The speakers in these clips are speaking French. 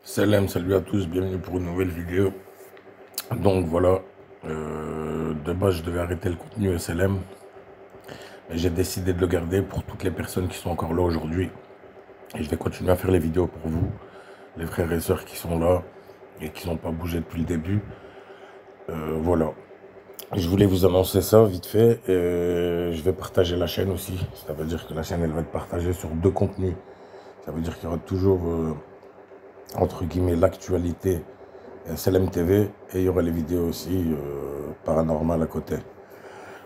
Salut à tous, bienvenue pour une nouvelle vidéo. Donc voilà, de base je devais arrêter le contenu SLM, mais j'ai décidé de le garder pour toutes les personnes qui sont encore là aujourd'hui. Et je vais continuer à faire les vidéos pour vous, les frères et sœurs qui sont là et qui n'ont pas bougé depuis le début. Voilà, je voulais vous annoncer ça vite fait. Je vais partager la chaîne aussi, ça veut dire que la chaîne elle va être partagée sur deux contenus. Ça veut dire qu'il y aura toujours, entre guillemets, l'actualité SLM TV, et il y aura les vidéos aussi paranormal à côté.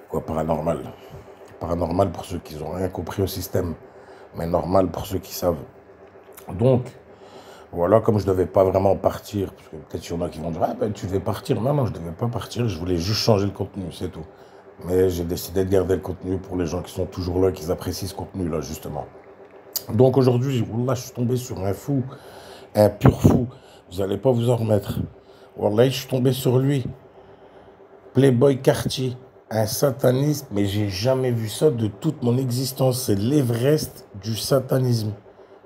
Quoi, paranormal? Paranormal pour ceux qui n'ont rien compris au système, mais normal pour ceux qui savent. Donc, voilà, comme je ne devais pas vraiment partir, parce que peut-être il y en a qui vont dire « Ah ben tu devais partir ». Non, je ne devais pas partir, je voulais juste changer le contenu, c'est tout. Mais j'ai décidé de garder le contenu pour les gens qui sont toujours là, qui apprécient ce contenu-là, justement. Donc aujourd'hui, là, je suis tombé sur un fou, un pur fou. Vous n'allez pas vous en remettre. Wallah, je suis tombé sur lui. Playboy Cartier, un sataniste, mais j'ai jamais vu ça de toute mon existence. C'est l'Everest du satanisme.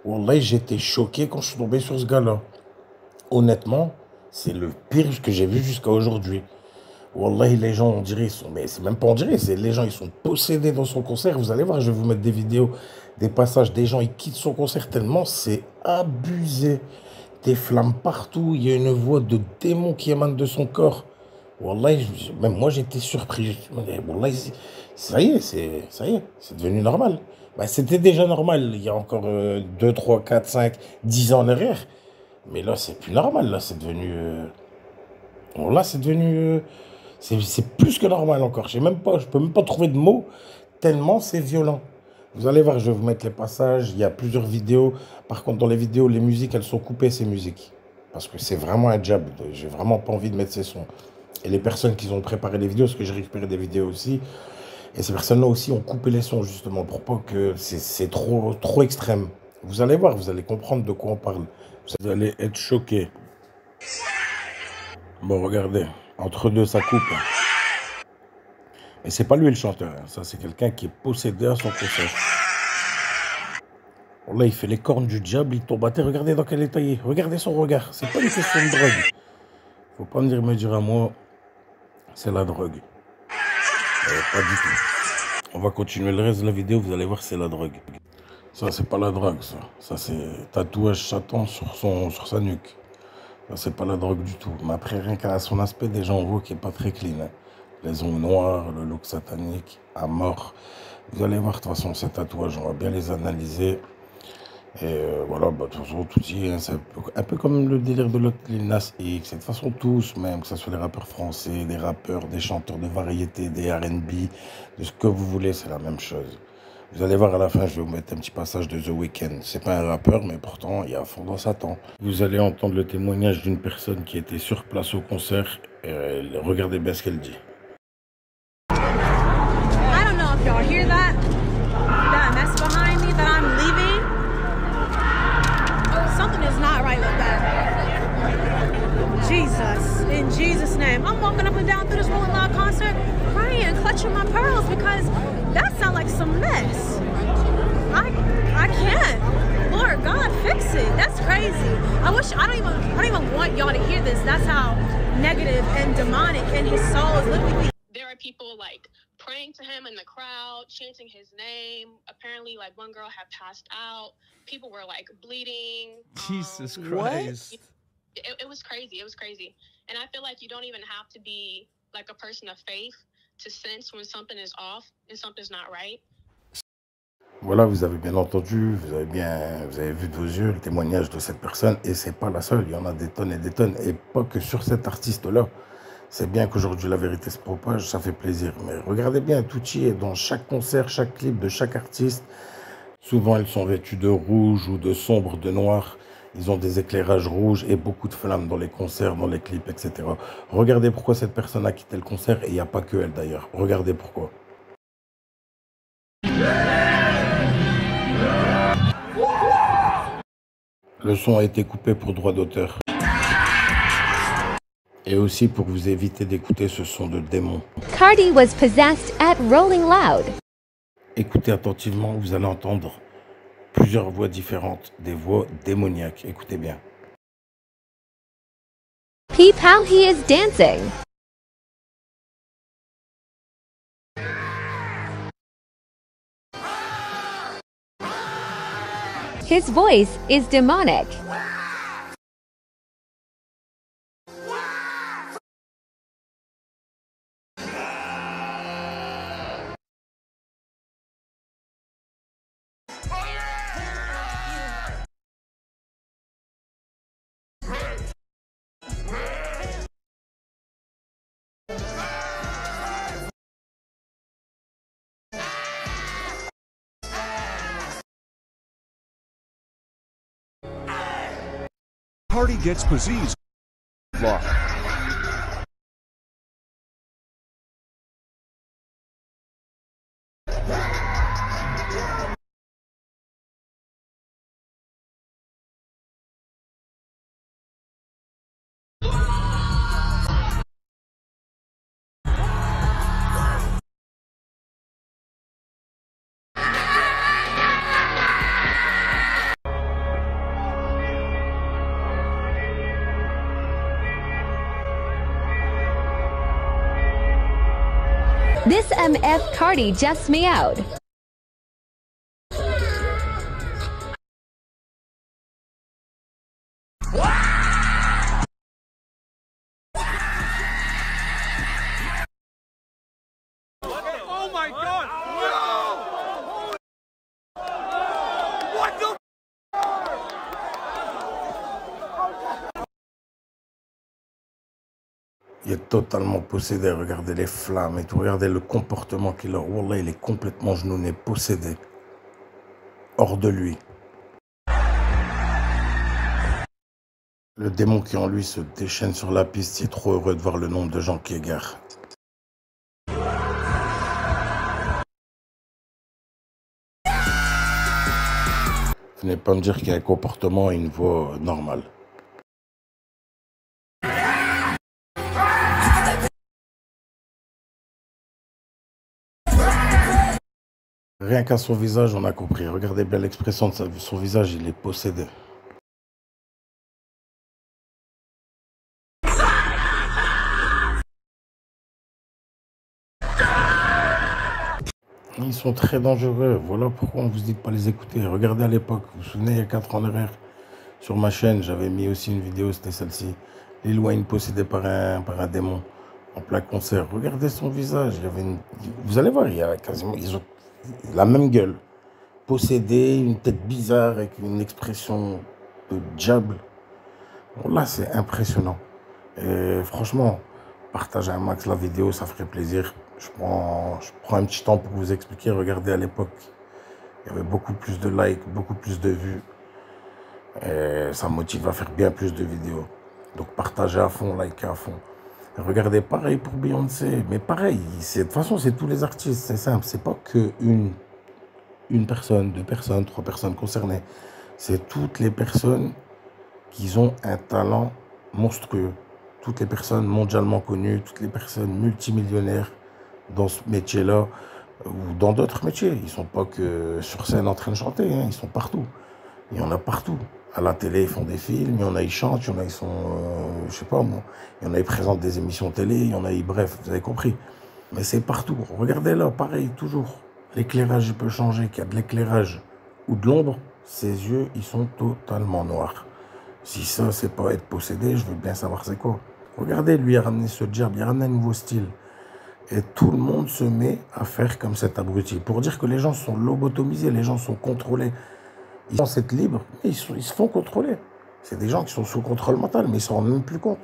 Wallah, j'étais choqué quand je suis tombé sur ce gars-là. Honnêtement, c'est le pire que j'ai vu jusqu'à aujourd'hui. Wallah, les gens, on dirait, mais c'est même pas on dirait, c'est les gens, ils sont possédés dans son concert. Vous allez voir, je vais vous mettre des vidéos, des passages, des gens, ils quittent son concert tellement c'est abusé. Des flammes partout, il y a une voix de démon qui émane de son corps. Wallah, même moi j'étais surpris. Wallah, ça y est, c'est devenu normal. Bah, c'était déjà normal il y a encore 2, 3, 4, 5, 10 ans en arrière. Mais là, c'est plus normal. Là, c'est devenu. Là, c'est devenu. C'est plus que normal encore. Je peux même pas trouver de mots tellement c'est violent. Vous allez voir, je vais vous mettre les passages. Il y a plusieurs vidéos. Par contre, dans les vidéos, les musiques, elles sont coupées, ces musiques. Parce que c'est vraiment un job. J'ai vraiment pas envie de mettre ces sons. Et les personnes qui ont préparé les vidéos, parce que j'ai récupéré des vidéos aussi, et ces personnes-là aussi ont coupé les sons, justement, pour pas que c'est trop extrême. Vous allez voir, vous allez comprendre de quoi on parle. Vous allez être choqués. Bon, regardez, entre deux, ça coupe. Et c'est pas lui le chanteur, hein. Ça c'est quelqu'un qui est possédé à son concert. Là, il fait les cornes du diable, il tombe à terre. Regardez dans quel état il est. Regardez son regard. C'est pas une question de drogue. Faut pas me dire à moi, c'est la drogue. Pas du tout. On va continuer le reste de la vidéo, vous allez voir c'est la drogue. Ça, c'est pas la drogue, ça. Ça, c'est tatouage Satan sur sa nuque. Ça, c'est pas la drogue du tout. Mais après, rien qu'à son aspect, déjà, on voit qu'il est pas très clean, hein. Les ongles noirs, le look satanique, à mort. Vous allez voir, de toute façon, ces tatouages, on va bien les analyser. Et voilà, bah, de toute façon, tout y est. C'est un peu comme le délire de l'autre Lil Nas X. Et de toute façon, tous, même, que ce soit des rappeurs français, des rappeurs, des chanteurs de variété, des R&B, de ce que vous voulez, c'est la même chose. Vous allez voir à la fin, je vais vous mettre un petit passage de The Weeknd. C'est pas un rappeur, mais pourtant, il y a à fond dans Satan. Vous allez entendre le témoignage d'une personne qui était sur place au concert. Regardez bien ce qu'elle dit. I don't know if y'all hear that mess behind me that I'm leaving. Something is not right with that. Jesus, in Jesus' name. I'm walking up and down through this Rolling Loud concert, praying, clutching my pearls because that sounds like some mess. I can't. Lord God, fix it. That's crazy. I don't even want y'all to hear this. That's how negative and demonic and his soul is literally. There are people like praying to him in the crowd, chanting his name. Apparently, like one girl had passed out. People were like bleeding. Jesus Christ. It was crazy. It was crazy. And I feel like you don't even have to be like a person of faith to sense when something is off and something's not right. Voilà, vous avez bien entendu, vous avez vu de vos yeux le témoignage de cette personne, et c'est pas la seule, il y en a des tonnes, et pas que sur cet artiste-là. C'est bien qu'aujourd'hui la vérité se propage, ça fait plaisir, mais regardez bien, tout y est dans chaque concert, chaque clip de chaque artiste. Souvent, ils sont vêtus de rouge ou de sombre, de noir. Ils ont des éclairages rouges et beaucoup de flammes dans les concerts, dans les clips, etc. Regardez pourquoi cette personne a quitté le concert, et il n'y a pas que elle d'ailleurs. Regardez pourquoi. Le son a été coupé pour droit d'auteur. Et aussi pour vous éviter d'écouter ce son de démon. Cardi was possessed at Rolling Loud. Écoutez attentivement, vous allez entendre plusieurs voix différentes, des voix démoniaques. Écoutez bien. Peep how he is dancing. His voice is demonic. Party gets Pazzi's lock. This MF Cardi just meowed. Oh my God! No! What the? Il est totalement possédé, regardez les flammes et tout, regardez le comportement qu'il a. Wallah, il est complètement genouné, possédé, hors de lui. Le démon qui en lui se déchaîne sur la piste, il est trop heureux de voir le nombre de gens qui égarent. Venez pas me dire qu'il y a un comportement et une voix normale. Rien qu'à son visage, on a compris. Regardez bien l'expression de son visage, il est possédé. Ils sont très dangereux. Voilà pourquoi on vous dit de pas les écouter. Regardez à l'époque, vous vous souvenez, il y a 4 ans en arrière, sur ma chaîne, j'avais mis aussi une vidéo, c'était celle-ci. Lil Wayne possédé par un démon en plein concert. Regardez son visage. Il y avait vous allez voir, il y a quasiment... Ils ont la même gueule, possédé, une tête bizarre avec une expression de diable. Bon, là, c'est impressionnant. Et franchement, partagez un max la vidéo, ça ferait plaisir. Je prends un petit temps pour vous expliquer. Regardez, à l'époque, il y avait beaucoup plus de likes, beaucoup plus de vues. Et ça motive à faire bien plus de vidéos. Donc partagez à fond, likez à fond. Regardez, pareil pour Beyoncé, mais pareil, de toute façon, c'est tous les artistes, c'est simple. C'est pas que une personne, 2 personnes, 3 personnes concernées. C'est toutes les personnes qui ont un talent monstrueux. Toutes les personnes mondialement connues, toutes les personnes multimillionnaires dans ce métier-là ou dans d'autres métiers. Ils ne sont pas que sur scène en train de chanter, hein, ils sont partout. Il y en a partout. À la télé, ils font des films, il y en a, ils chantent, il y en a, ils sont, je sais pas moi, il y en a, ils présentent des émissions télé, il y en a, bref, vous avez compris. Mais c'est partout. Regardez là, pareil, toujours. L'éclairage, il peut changer, qu'il y a de l'éclairage ou de l'ombre, ses yeux, ils sont totalement noirs. Si ça, c'est pas être possédé, je veux bien savoir c'est quoi. Regardez, lui, il a ramené ce diable, il a ramené un nouveau style. Et tout le monde se met à faire comme cet abruti. Pour dire que les gens sont lobotomisés, les gens sont contrôlés. Ils pensent être libres, mais ils se font contrôler. C'est des gens qui sont sous contrôle mental, mais ils ne s'en rendent même plus compte.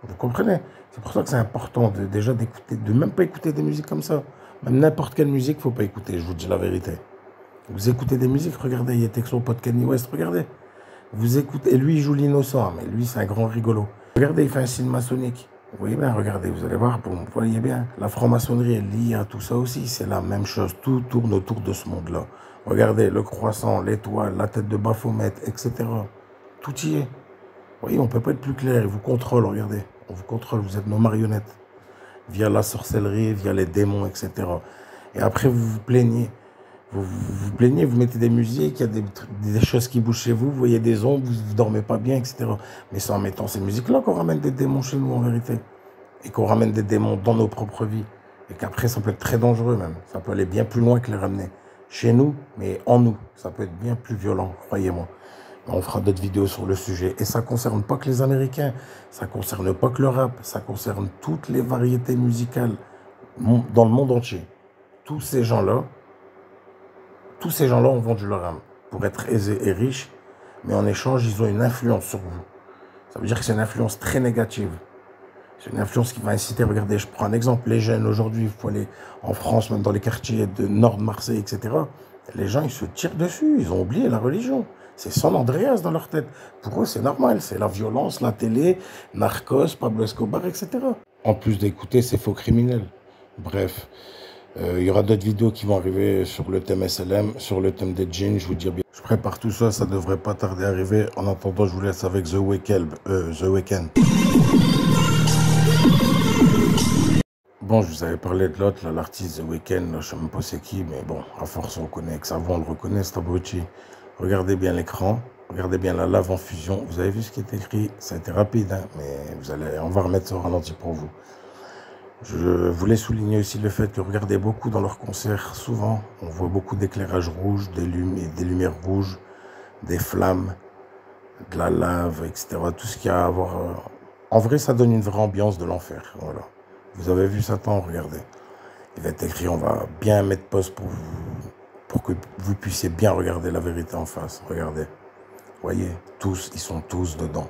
Vous comprenez? C'est pour ça que c'est important déjà d'écouter, de même pas écouter des musiques comme ça. Même n'importe quelle musique, il ne faut pas écouter, je vous dis la vérité. Vous écoutez des musiques, regardez, il y a Texo, pote Kanye West, regardez. Vous écoutez, et lui, il joue l'innocent, mais lui, c'est un grand rigolo. Regardez, il fait un signe maçonnique. Vous voyez bien, regardez, vous allez voir, vous voyez bien. La franc-maçonnerie est liée à tout ça aussi, c'est la même chose. Tout tourne autour de ce monde-là. Regardez, le croissant, l'étoile, la tête de Baphomet, etc. Tout y est. Vous voyez, on ne peut pas être plus clair. Ils vous contrôlent, regardez. On vous contrôle, vous êtes nos marionnettes. Via la sorcellerie, via les démons, etc. Et après, vous vous plaignez Vous plaignez, vous mettez des musiques, il y a des choses qui bougent chez vous, vous voyez des ombres, vous ne dormez pas bien, etc. Mais c'est en mettant ces musiques-là qu'on ramène des démons chez nous, en vérité. Et qu'on ramène des démons dans nos propres vies. Et qu'après, ça peut être très dangereux, même. Ça peut aller bien plus loin que les ramener chez nous, mais en nous. Ça peut être bien plus violent, croyez-moi. On fera d'autres vidéos sur le sujet. Et ça ne concerne pas que les Américains. Ça ne concerne pas que le rap. Ça concerne toutes les variétés musicales dans le monde entier. Tous ces gens-là ont vendu leur âme pour être aisés et riches. Mais en échange, ils ont une influence sur vous. Ça veut dire que c'est une influence très négative. C'est une influence qui va inciter. Regardez, je prends un exemple. Les jeunes aujourd'hui, il faut aller en France, même dans les quartiers de nord de Marseille, etc. Les gens, ils se tirent dessus. Ils ont oublié la religion. C'est San Andreas dans leur tête. Pour eux, c'est normal. C'est la violence, la télé, Narcos, Pablo Escobar, etc. En plus d'écouter ces faux criminels. Bref, il y aura d'autres vidéos qui vont arriver sur le thème SLM, sur le thème des djinns. Je vous dis bien. Je prépare tout ça. Ça devrait pas tarder à arriver. En attendant, je vous laisse avec The Weeknd. Bon, je vous avais parlé de l'autre, l'artiste The Weeknd. Je sais même pas c'est qui, mais bon, à force, on connaît. Que ça va, on le reconnaît, c'est abruti. Regardez bien l'écran, regardez bien la lave en fusion. Vous avez vu ce qui est écrit? Ça a été rapide, hein, mais on va remettre ça au ralenti pour vous. Je voulais souligner aussi le fait que regardez beaucoup dans leurs concerts, souvent, on voit beaucoup d'éclairages rouges, des lumières rouges, des flammes, de la lave, etc. Tout ce qu'il y a à voir. En vrai, ça donne une vraie ambiance de l'enfer. Voilà. Vous avez vu Satan? Regardez. Il va être écrit, on va bien mettre pause pour que vous puissiez bien regarder la vérité en face. Regardez. Voyez, tous, ils sont tous dedans.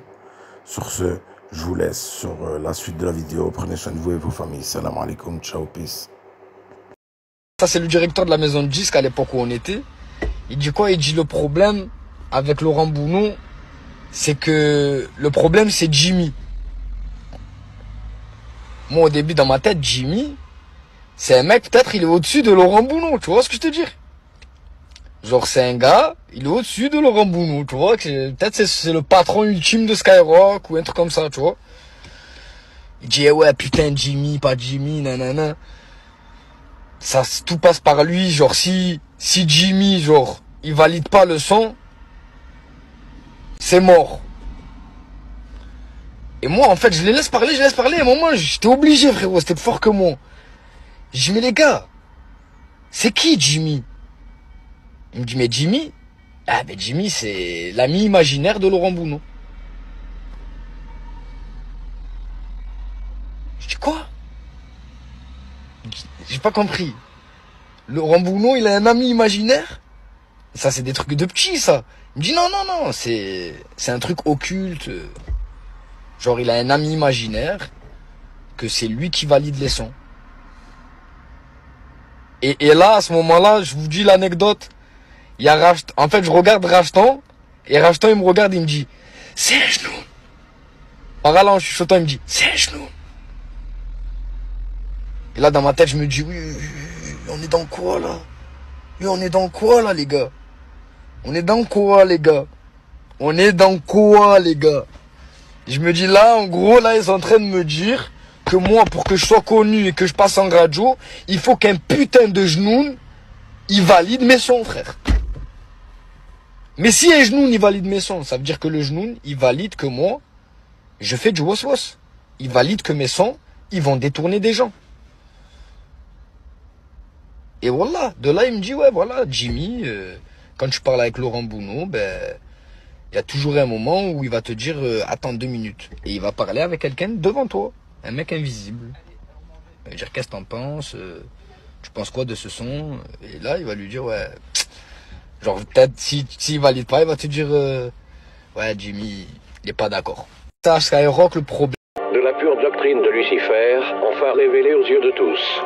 Sur ce, je vous laisse sur la suite de la vidéo. Prenez soin de vous et vos familles. Salam alaikum, ciao, peace. Ça, c'est le directeur de la maison de disques à l'époque où on était. Il dit quoi? Il dit le problème avec Laurent Bounot, c'est que le problème, c'est Jimmy. Moi, au début, dans ma tête, Jimmy, c'est un mec, peut-être, il est au-dessus de Laurent Bounot. Tu vois ce que je te dis? Genre, c'est un gars, il est au-dessus de Laurent Bounot, tu vois. Peut-être c'est le patron ultime de Skyrock ou un truc comme ça, tu vois. Il dit, ouais, putain, Jimmy, pas Jimmy, nanana. Ça, tout passe par lui. Genre, si Jimmy, genre, il valide pas le son, c'est mort. Et moi, en fait, je les laisse parler. À un moment, j'étais obligé, frérot, c'était plus fort que moi. J'ai dit, mais les gars, c'est qui Jimmy? Il me dit, mais Jimmy? Ah, ben Jimmy, c'est l'ami imaginaire de Laurent Bounot. Je dis, quoi? J'ai pas compris. Laurent Bounot, il a un ami imaginaire? Ça, c'est des trucs de petits, ça. Il me dit, non, c'est un truc occulte. Genre, il a un ami imaginaire, que c'est lui qui valide les sons. Et là, à ce moment-là, je vous dis l'anecdote. Il y a Rachtan. En fait, je regarde Rachtan. Et Rachtan, il me regarde, il me dit, c'est un genou. En râlant, en chuchotant, il me dit, c'est un genou. Et là, dans ma tête, je me dis, oui, on est dans quoi, là? Oui, on est dans quoi, là, les gars? On est dans quoi, les gars? On est dans quoi, les gars? Je me dis là, en gros, là, ils sont en train de me dire que moi, pour que je sois connu et que je passe en radio, il faut qu'un putain de genoun, il valide mes sons, frère. Mais si un genoun, il valide mes sons, ça veut dire que le genoun, il valide que moi, je fais du was-was. Il valide que mes sons, ils vont détourner des gens. Et voilà, de là, il me dit, ouais, voilà, Jimmy, quand tu parles avec Laurent Bounot, ben, il y a toujours un moment où il va te dire, attends 2 minutes. Et il va parler avec quelqu'un devant toi, un mec invisible. Il va dire, qu'est-ce que t'en penses? Tu penses quoi de ce son? Et là, il va lui dire, ouais, genre, peut-être, s'il valide pas, il va te dire, ouais, Jimmy, il est pas d'accord. Ça, Skyrock, le problème de la pure doctrine de Lucifer, enfin révélée aux yeux de tous.